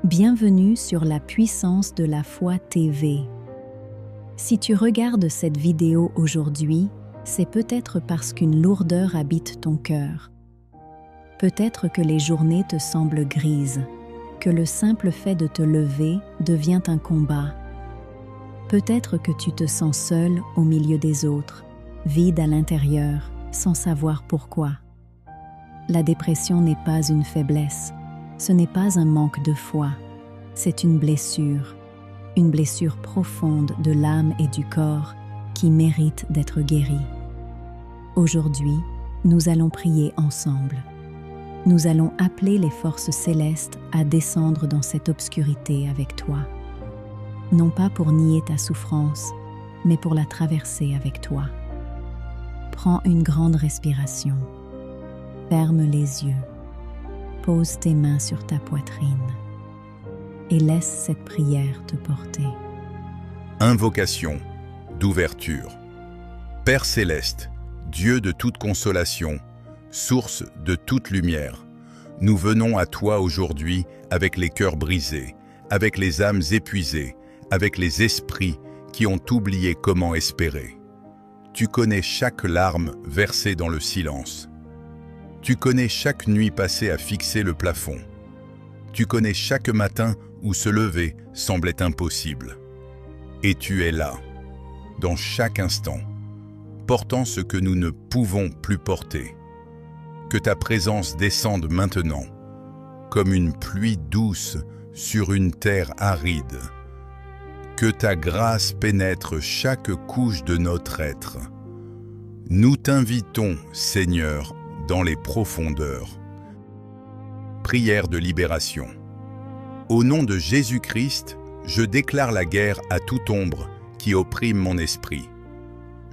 Bienvenue sur la puissance de la foi TV. Si tu regardes cette vidéo aujourd'hui, c'est peut-être parce qu'une lourdeur habite ton cœur. Peut-être que les journées te semblent grises, que le simple fait de te lever devient un combat. Peut-être que tu te sens seul au milieu des autres, vide à l'intérieur, sans savoir pourquoi. La dépression n'est pas une faiblesse, ce n'est pas un manque de foi, c'est une blessure profonde de l'âme et du corps qui mérite d'être guérie. Aujourd'hui, nous allons prier ensemble. Nous allons appeler les forces célestes à descendre dans cette obscurité avec toi. Non pas pour nier ta souffrance, mais pour la traverser avec toi. Prends une grande respiration. Ferme les yeux. Pose tes mains sur ta poitrine et laisse cette prière te porter. Invocation d'ouverture. Père céleste, Dieu de toute consolation, source de toute lumière, nous venons à toi aujourd'hui avec les cœurs brisés, avec les âmes épuisées, avec les esprits qui ont oublié comment espérer. Tu connais chaque larme versée dans le silence. Tu connais chaque nuit passée à fixer le plafond. Tu connais chaque matin où se lever semblait impossible. Et tu es là, dans chaque instant, portant ce que nous ne pouvons plus porter. Que ta présence descende maintenant, comme une pluie douce sur une terre aride. Que ta grâce pénètre chaque couche de notre être. Nous t'invitons, Seigneur, dans les profondeurs. Prière de libération. Au nom de Jésus-Christ, je déclare la guerre à toute ombre qui opprime mon esprit.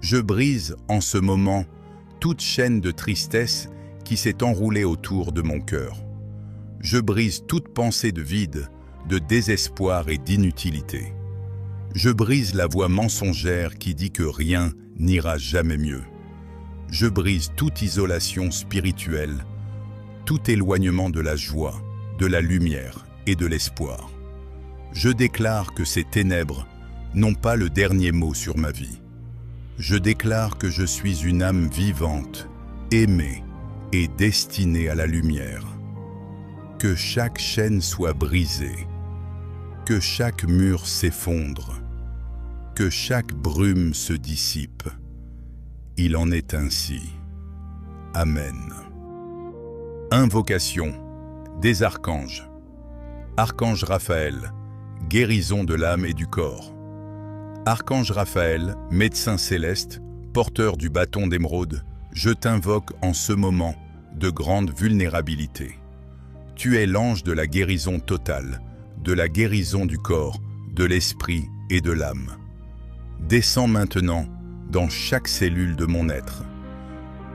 Je brise en ce moment toute chaîne de tristesse qui s'est enroulée autour de mon cœur. Je brise toute pensée de vide, de désespoir et d'inutilité. Je brise la voix mensongère qui dit que rien n'ira jamais mieux. Je brise toute isolation spirituelle, tout éloignement de la joie, de la lumière et de l'espoir. Je déclare que ces ténèbres n'ont pas le dernier mot sur ma vie. Je déclare que je suis une âme vivante, aimée et destinée à la lumière. Que chaque chaîne soit brisée, que chaque mur s'effondre, que chaque brume se dissipe. Il en est ainsi. Amen. Invocation des archanges. Archange Raphaël, guérison de l'âme et du corps. Archange Raphaël, médecin céleste, porteur du bâton d'émeraude, je t'invoque en ce moment de grande vulnérabilité. Tu es l'ange de la guérison totale, de la guérison du corps, de l'esprit et de l'âme. Descends maintenant dans chaque cellule de mon être.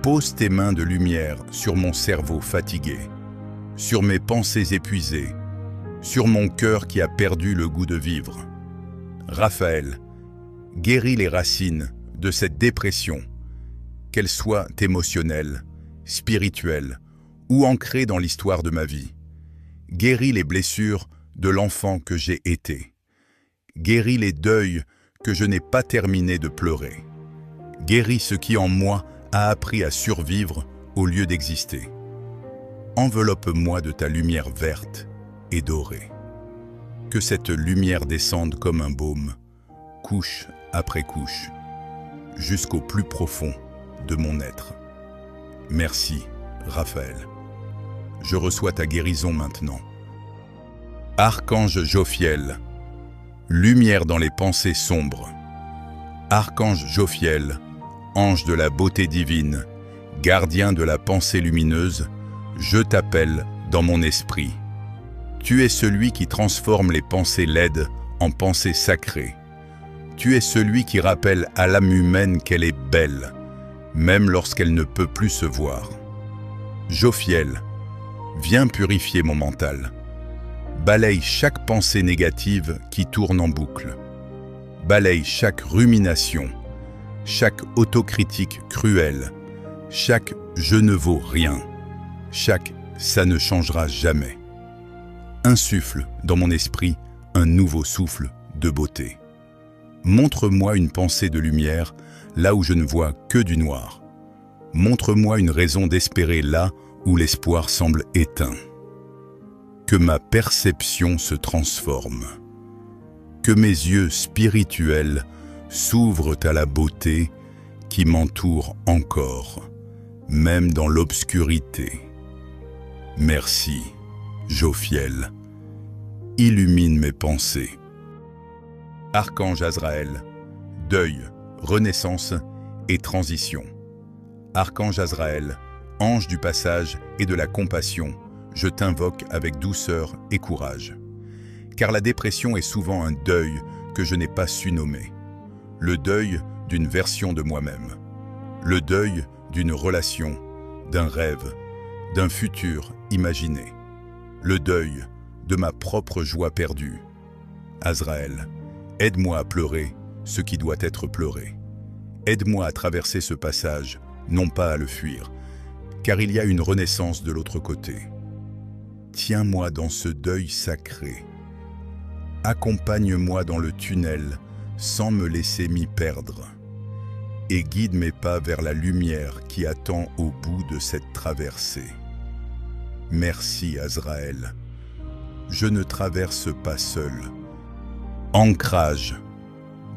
Pose tes mains de lumière sur mon cerveau fatigué, sur mes pensées épuisées, sur mon cœur qui a perdu le goût de vivre. Raphaël, guéris les racines de cette dépression, qu'elle soit émotionnelle, spirituelle ou ancrée dans l'histoire de ma vie. Guéris les blessures de l'enfant que j'ai été. Guéris les deuils que je n'ai pas terminé de pleurer. Guéris ce qui en moi a appris à survivre au lieu d'exister. Enveloppe-moi de ta lumière verte et dorée. Que cette lumière descende comme un baume, couche après couche, jusqu'au plus profond de mon être. Merci, Raphaël. Je reçois ta guérison maintenant. Archange Jophiel, lumière dans les pensées sombres. Archange Jophiel, ange de la beauté divine, gardien de la pensée lumineuse, je t'appelle dans mon esprit. Tu es celui qui transforme les pensées laides en pensées sacrées. Tu es celui qui rappelle à l'âme humaine qu'elle est belle, même lorsqu'elle ne peut plus se voir. Jophiel, viens purifier mon mental. Balaye chaque pensée négative qui tourne en boucle. Balaye chaque rumination, chaque autocritique cruelle, chaque « je ne vaux rien », chaque « ça ne changera jamais ». insuffle dans mon esprit un nouveau souffle de beauté. Montre-moi une pensée de lumière là où je ne vois que du noir. Montre-moi une raison d'espérer là où l'espoir semble éteint. Que ma perception se transforme. Que mes yeux spirituels s'ouvrent à la beauté qui m'entoure encore, même dans l'obscurité. Merci, Jophiel. Illumine mes pensées. Archange Azraël, deuil, renaissance et transition. Archange Azraël, ange du passage et de la compassion, je t'invoque avec douceur et courage. Car la dépression est souvent un deuil que je n'ai pas su nommer. Le deuil d'une version de moi-même. Le deuil d'une relation, d'un rêve, d'un futur imaginé. Le deuil de ma propre joie perdue. Azraël, aide-moi à pleurer ce qui doit être pleuré. Aide-moi à traverser ce passage, non pas à le fuir, car il y a une renaissance de l'autre côté. Tiens-moi dans ce deuil sacré. Accompagne-moi dans le tunnel sans me laisser m'y perdre. Et guide mes pas vers la lumière qui attend au bout de cette traversée. Merci Azraël. Je ne traverse pas seul. Ancrage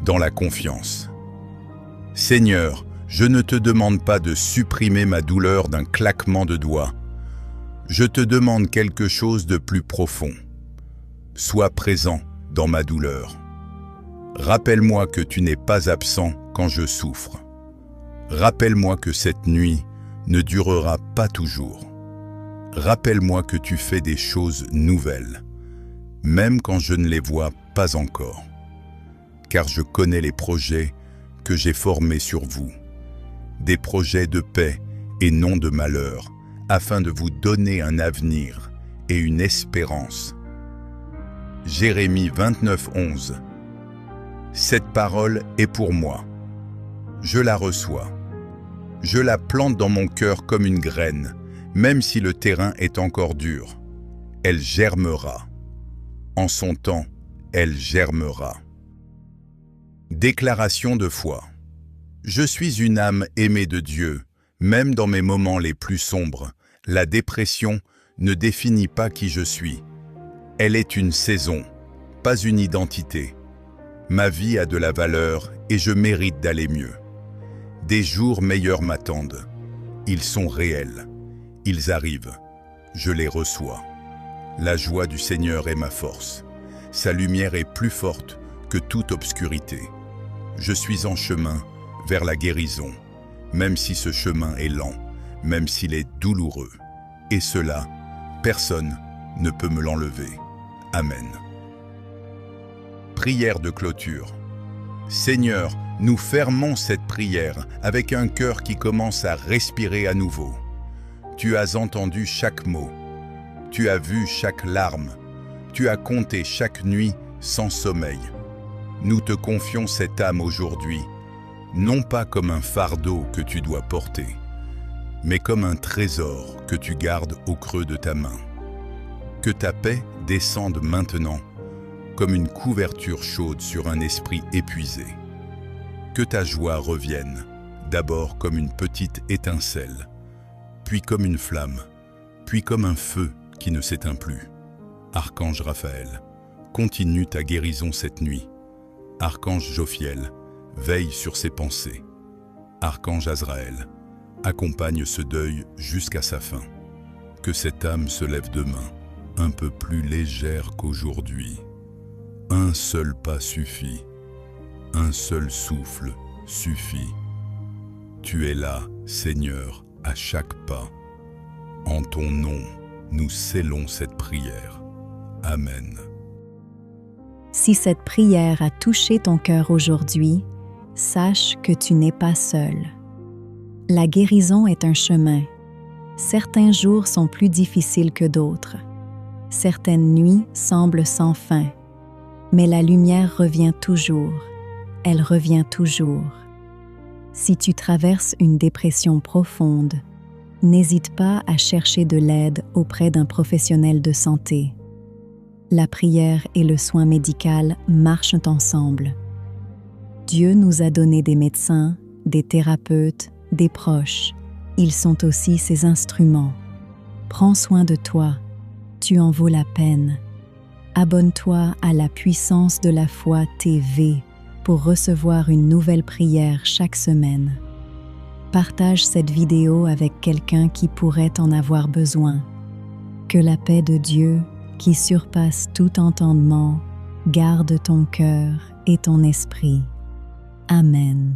dans la confiance. Seigneur, je ne te demande pas de supprimer ma douleur d'un claquement de doigts. Je te demande quelque chose de plus profond. Sois présent dans ma douleur. Rappelle-moi que tu n'es pas absent quand je souffre. Rappelle-moi que cette nuit ne durera pas toujours. Rappelle-moi que tu fais des choses nouvelles, même quand je ne les vois pas encore. Car je connais les projets que j'ai formés sur vous. Des projets de paix et non de malheur, afin de vous donner un avenir et une espérance. Jérémie 29:11. Cette parole est pour moi. Je la reçois. Je la plante dans mon cœur comme une graine, même si le terrain est encore dur. Elle germera. En son temps, elle germera. Déclaration de foi. Je suis une âme aimée de Dieu, même dans mes moments les plus sombres. La dépression ne définit pas qui je suis. Elle est une saison, pas une identité. Ma vie a de la valeur et je mérite d'aller mieux. Des jours meilleurs m'attendent. Ils sont réels. Ils arrivent. Je les reçois. La joie du Seigneur est ma force. Sa lumière est plus forte que toute obscurité. Je suis en chemin vers la guérison, même si ce chemin est lent, même s'il est douloureux. Et cela, personne ne peut me l'enlever. Amen. Prière de clôture. Seigneur, nous fermons cette prière avec un cœur qui commence à respirer à nouveau. Tu as entendu chaque mot. Tu as vu chaque larme. Tu as compté chaque nuit sans sommeil. Nous te confions cette âme aujourd'hui, non pas comme un fardeau que tu dois porter, mais comme un trésor que tu gardes au creux de ta main. Que ta paix descende maintenant, comme une couverture chaude sur un esprit épuisé. Que ta joie revienne, d'abord comme une petite étincelle, puis comme une flamme, puis comme un feu qui ne s'éteint plus. Archange Raphaël, continue ta guérison cette nuit. Archange Jophiel, veille sur ses pensées. Archange Azraël, accompagne ce deuil jusqu'à sa fin. Que cette âme se lève demain, un peu plus légère qu'aujourd'hui. Un seul pas suffit, un seul souffle suffit. Tu es là, Seigneur, à chaque pas. En ton nom, nous scellons cette prière. Amen. Si cette prière a touché ton cœur aujourd'hui, sache que tu n'es pas seul. La guérison est un chemin. Certains jours sont plus difficiles que d'autres. Certaines nuits semblent sans fin. Mais la lumière revient toujours. Elle revient toujours. Si tu traverses une dépression profonde, n'hésite pas à chercher de l'aide auprès d'un professionnel de santé. la prière et le soin médical marchent ensemble. Dieu nous a donné des médecins, des thérapeutes, des proches. Ils sont aussi ses instruments. Prends soin de toi, tu en vaux la peine. Abonne-toi à la Puissance de la Foi TV pour recevoir une nouvelle prière chaque semaine. Partage cette vidéo avec quelqu'un qui pourrait en avoir besoin. Que la paix de Dieu, qui surpasse tout entendement, garde ton cœur et ton esprit. Amen.